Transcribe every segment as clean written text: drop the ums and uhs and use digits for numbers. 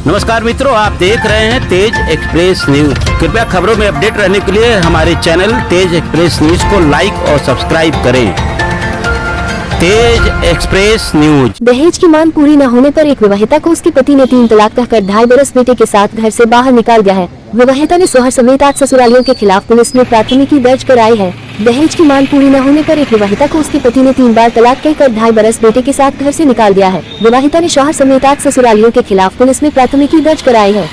नमस्कार मित्रों, आप देख रहे हैं तेज एक्सप्रेस न्यूज। कृपया खबरों में अपडेट रहने के लिए हमारे चैनल तेज एक्सप्रेस न्यूज को लाइक और सब्सक्राइब करें। तेज एक्सप्रेस न्यूज। दहेज की मांग पूरी न होने पर एक विवाहिता को उसके पति ने 3 तलाक कहकर 2.5 बरस बेटे के साथ घर से बाहर निकाल दिया है। विवाहिता ने शौहर समेत 8 ससुरालियों के खिलाफ पुलिस में प्राथमिकी दर्ज कराई है। दहेज की मांग पूरी न होने पर एक विवाहिता को उसके पति ने 3 बार तलाक कहकर 2.5 बरस बेटे के साथ घर से निकाल दिया है। विवाहिता ने शौहर समेत 8 ससुरालियों के खिलाफ पुलिस में प्राथमिकी दर्ज कराई है।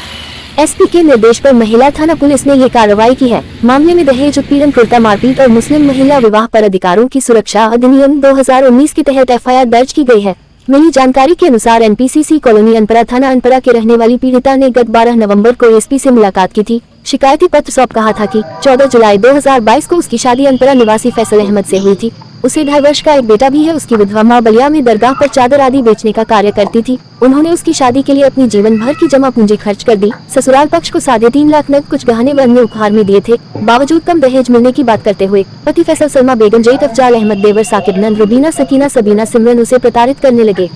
एसपी के निर्देश पर महिला थाना पुलिस ने ये कार्रवाई की है। मामले में दहेज उत्पीड़न, क्रूरता, मारपीट और मुस्लिम महिला विवाह पर अधिकारों की सुरक्षा अधिनियम 2019 के तहत एफआईआर दर्ज की गई है। मिली जानकारी के अनुसार एनपीसीसी कॉलोनी अनपरा थाना अनपरा के रहने वाली पीड़िता ने गत 12 नवंबर को एसपी से मुलाकात की थी। शिकायती पत्र सौंप कहा था कि 14 जुलाई 2022 को उसकी शादी अनपरा निवासी फैसल अहमद से हुई थी। उसे 2.5 वर्ष का एक बेटा भी है। उसकी विधवा मां बलिया में दरगाह पर चादर आदि बेचने का कार्य करती थी। उन्होंने उसकी शादी के लिए अपनी जीवन भर की जमा पूंजी खर्च कर दी। ससुराल पक्ष को 3.5 लाख नकद, कुछ गहने व अन्य उपहार में दिए थे। बावजूद कम दहेज मिलने की बात करते हुए पति फैसल, सलमा बेगम, जईद अफजाल अहमद, देवर साकिब, नंद, रुबीना, सकीना, सबीना, सिमरन उसे प्रताड़ित करने लगे।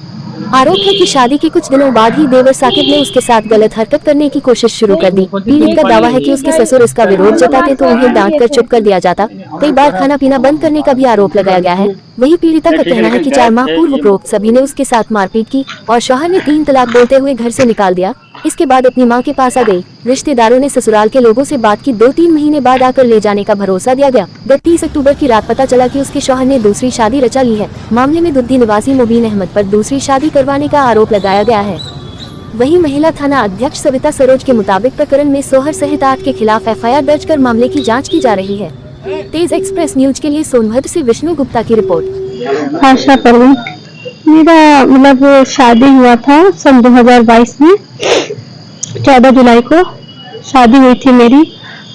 आरोप है कि शादी के कुछ दिनों बाद ही देवर साकिब ने उसके साथ गलत हरकत करने की कोशिश शुरू कर दी। पीड़ित का दावा है कि उसके ससुर इसका विरोध जताते तो उन्हें डांट कर चुप कर दिया जाता। कई बार खाना पीना बंद करने का भी आरोप लगाया गया है। वही पीड़िता का कहना है कि 4 माह पूर्व उपरोक्त सभी ने उसके साथ मारपीट की और शौहर ने 3 तलाक बोलते हुए घर से निकाल दिया। इसके बाद अपनी मां के पास आ गई। रिश्तेदारों ने ससुराल के लोगों से बात की। 2-3 महीने बाद आकर ले जाने का भरोसा दिया गया। 30 अक्टूबर की रात पता चला कि उसके शौहर ने दूसरी शादी रचा ली है। मामले में दुद्दी निवासी मुबीन अहमद पर दूसरी शादी करवाने का आरोप लगाया गया है। वहीं महिला थाना अध्यक्ष सविता सरोज के मुताबिक प्रकरण में शौहर सहित 8 के खिलाफ एफआईआर दर्ज कर मामले की जाँच की जा रही है। तेज एक्सप्रेस न्यूज के लिए सोनभद्र से विष्णु गुप्ता की रिपोर्ट। आशा परवीन। मेरा मतलब शादी हुआ था सन 2022 में 14 जुलाई को शादी हुई थी मेरी।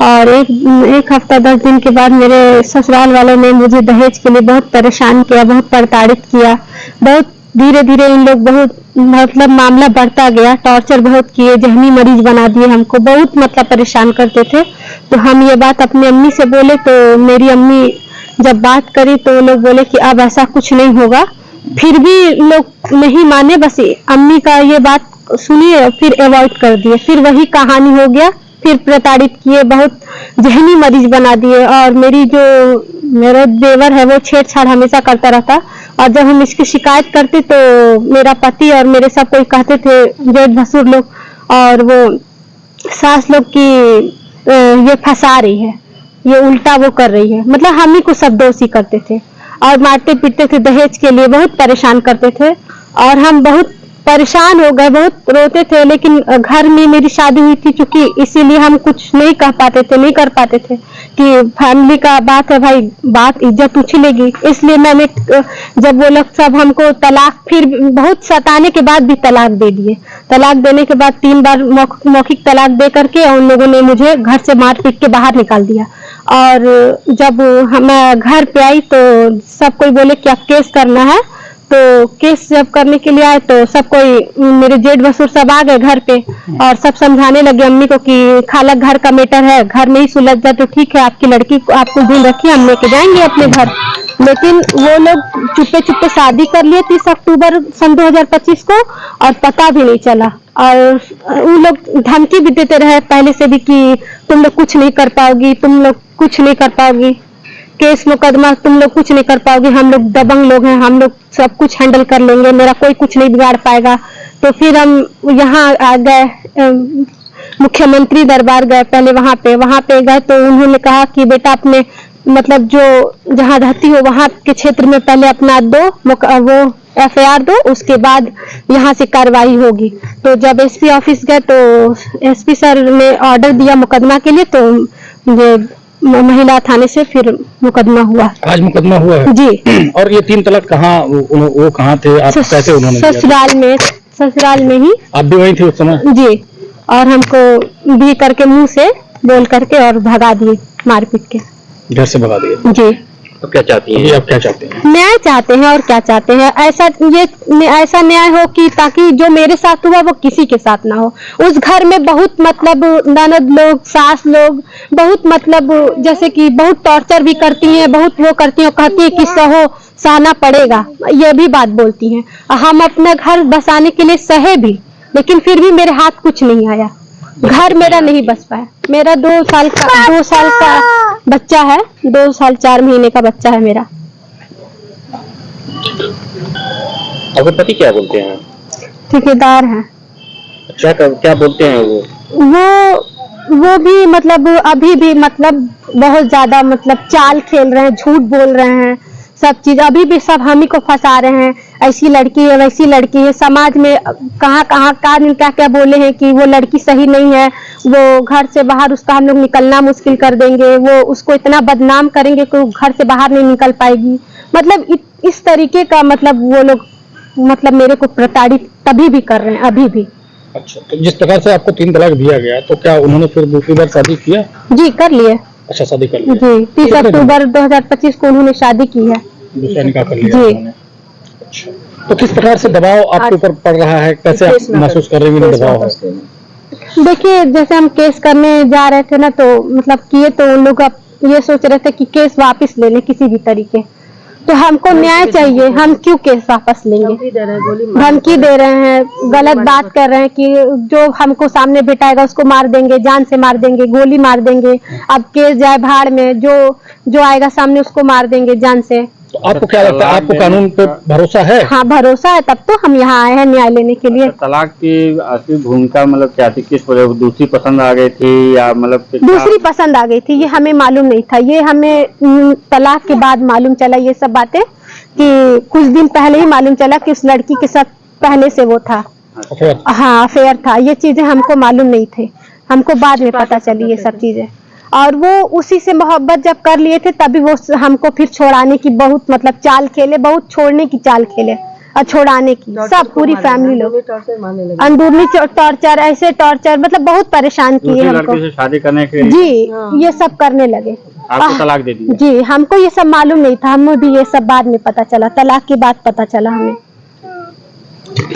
और एक हफ्ता 10 दिन के बाद मेरे ससुराल वालों ने मुझे दहेज के लिए बहुत परेशान किया, बहुत प्रताड़ित किया। बहुत धीरे धीरे इन लोग बहुत मतलब मामला बढ़ता गया। टॉर्चर बहुत किए, जहनी मरीज बना दिए हमको, बहुत मतलब परेशान करते थे। तो हम ये बात अपनी अम्मी से बोले तो मेरी अम्मी जब बात करी तो लोग बोले कि अब ऐसा कुछ नहीं होगा। फिर भी लोग नहीं माने, बस अम्मी का ये बात सुनिए फिर अवॉइड कर दिए। फिर वही कहानी हो गया, फिर प्रताड़ित किए, बहुत जहनी मरीज बना दिए। और मेरा देवर है वो छेड़छाड़ हमेशा करता रहता। और जब हम इसकी शिकायत करते तो मेरा पति और मेरे सब कोई कहते थे, जेठ भसुर लोग और वो सास लोग की ये फंसा रही है, ये उल्टा वो कर रही है। मतलब हम ही को सब दोषी करते थे और मारते पीटते थे। दहेज के लिए बहुत परेशान करते थे और हम बहुत परेशान हो गए, बहुत रोते थे। लेकिन घर में मेरी शादी हुई थी चूंकि, इसीलिए हम कुछ नहीं कह पाते थे, नहीं कर पाते थे कि फैमिली का बात है भाई, बात इज्जत उछलेगी। इसलिए मैंने जब वो लोग सब हमको तलाक, फिर बहुत सताने के बाद भी तलाक दे दिए। तलाक देने के बाद 3 बार मौखिक तलाक दे करके उन लोगों ने मुझे घर से मार पीट के बाहर निकाल दिया। और जब मैं घर पे आई तो सब कोई बोले कि अब केस करना है। तो केस जब करने के लिए आए तो सब कोई, मेरे जेठ भसुर सब आ गए घर पे और सब समझाने लगे अम्मी को कि खाला घर का मैटर है, घर में ही सुलझ जाए तो ठीक है, आपकी लड़की को आप कुछ दिन रखिए, हम लेके जाएंगे अपने घर। लेकिन वो लोग चुप्पे चुप्पे शादी कर लिए 30 अक्टूबर सन 2025 को और पता भी नहीं चला। और उन लोग धमकी भी देते रहे पहले से भी कि तुम लोग कुछ नहीं कर पाओगी, तुम लोग कुछ नहीं कर पाओगी, केस मुकदमा तुम लोग कुछ नहीं कर पाओगे, हम लोग दबंग लोग हैं, हम लोग सब कुछ हैंडल कर लेंगे, मेरा कोई कुछ नहीं बिगाड़ पाएगा। तो फिर हम यहाँ आ गए, मुख्यमंत्री दरबार गए। पहले वहाँ पे गए तो उन्होंने कहा कि बेटा अपने मतलब जो जहाँ रहती हो वहाँ के क्षेत्र में पहले अपना दो, वो एफआईआर दो, उसके बाद यहाँ से कार्रवाई होगी। तो जब एसपी ऑफिस गए तो एसपी सर ने ऑर्डर दिया मुकदमा के लिए। तो ये महिला थाने से फिर मुकदमा हुआ। आज मुकदमा हुआ है जी। और ये 3 तलाक कहाँ, वो कहाँ थे, आप कैसे उन्होंने? ससुराल में ही। आप भी वहीं थे उस समय? जी। और हमको भी करके मुंह से बोल करके और भगा दिए, मारपीट के घर से भगा दिए जी। तो क्या चाहती हैं? आप क्या चाहते हैं? न्याय चाहते हैं और क्या चाहते हैं, ऐसा न्याय हो कि ताकि जो मेरे साथ हुआ वो किसी के साथ ना हो। उस घर में बहुत मतलब ननद लोग, सास लोग बहुत मतलब जैसे कि बहुत टॉर्चर भी करती हैं, बहुत वो करती हैं, कहती है कि सहो, सहना पड़ेगा, ये भी बात बोलती हैं। हम अपना घर बसाने के लिए सहे भी, लेकिन फिर भी मेरे हाथ कुछ नहीं आया, घर मेरा नहीं बस पाया। मेरा 2 साल का बच्चा है, 2 साल 4 महीने का बच्चा है मेरा। आपके पति क्या बोलते हैं? ठेकेदार हैं। क्या बोलते हैं वो भी मतलब अभी भी मतलब बहुत ज्यादा मतलब चाल खेल रहे हैं, झूठ बोल रहे हैं, सब चीज अभी भी सब हम ही को फंसा रहे हैं। ऐसी लड़की है, वैसी लड़की है, समाज में कहाँ क्या बोले हैं कि वो लड़की सही नहीं है, वो घर से बाहर उसका हम लोग निकलना मुश्किल कर देंगे, वो उसको इतना बदनाम करेंगे कि वो घर से बाहर नहीं निकल पाएगी। मतलब इस तरीके का मतलब वो लोग मतलब मेरे को प्रताड़ित तभी भी कर रहे हैं, अभी भी। अच्छा, तो जिस प्रकार से आपको 3 तलाक दिया गया, तो क्या उन्होंने फिर दूसरी बार शादी किया? जी कर लिए। अच्छा, शादी कर ली जी, 30 अक्टूबर 2025 को उन्होंने शादी की है। दूसरा निकाह कर लिया जी। उन्होंने। अच्छा, तो किस प्रकार से दबाव आपके ऊपर पड़ रहा है, कैसे आप महसूस कर रहे हैं दबाव है? देखिए, जैसे हम केस करने जा रहे थे ना, तो मतलब किए तो उन लोग अब ये सोच रहे थे कि केस वापस ले लें किसी भी तरीके। तो हमको न्याय चाहिए, हम क्यों केस वापस लेंगे? धमकी दे रहे हैं, गलत बात कर रहे हैं कि जो हमको सामने बिठाएगा उसको मार देंगे, जान से मार देंगे, गोली मार देंगे। अब केस जाए भाड़ में, जो आएगा सामने उसको मार देंगे जान से। तो आपको क्या लगता है, आपको कानून पे भरोसा है? हाँ, भरोसा है, तब तो हम यहाँ आए हैं न्याय लेने के लिए। तलाक की असली भूमिका मतलब क्या थी, किस वजह दूसरी पसंद आ गई थी या मतलब दूसरी पसंद आ गई थी? ये हमें मालूम नहीं था, ये हमें तलाक के बाद मालूम चला ये सब बातें, कि कुछ दिन पहले ही मालूम चला कि उस लड़की के साथ पहले से वो था। हाँ, अफेयर था। ये चीजें हमको मालूम नहीं थे, हमको बाद में पता चली ये सब चीजें। और वो उसी से मोहब्बत जब कर लिए थे तभी वो हमको फिर छोड़ाने की बहुत मतलब चाल खेले, बहुत छोड़ने की चाल खेले और छोड़ाने की, सब पूरी फैमिली लोग अंदरूनी टॉर्चर, ऐसे टॉर्चर मतलब बहुत परेशान किए हमको। लड़की से शादी करने के जी, ये सब करने लगे। आपको तलाक दे दिया? जी, हमको ये सब मालूम नहीं था, हमें भी ये सब बाद में पता चला, तलाक की बात पता चला हमें।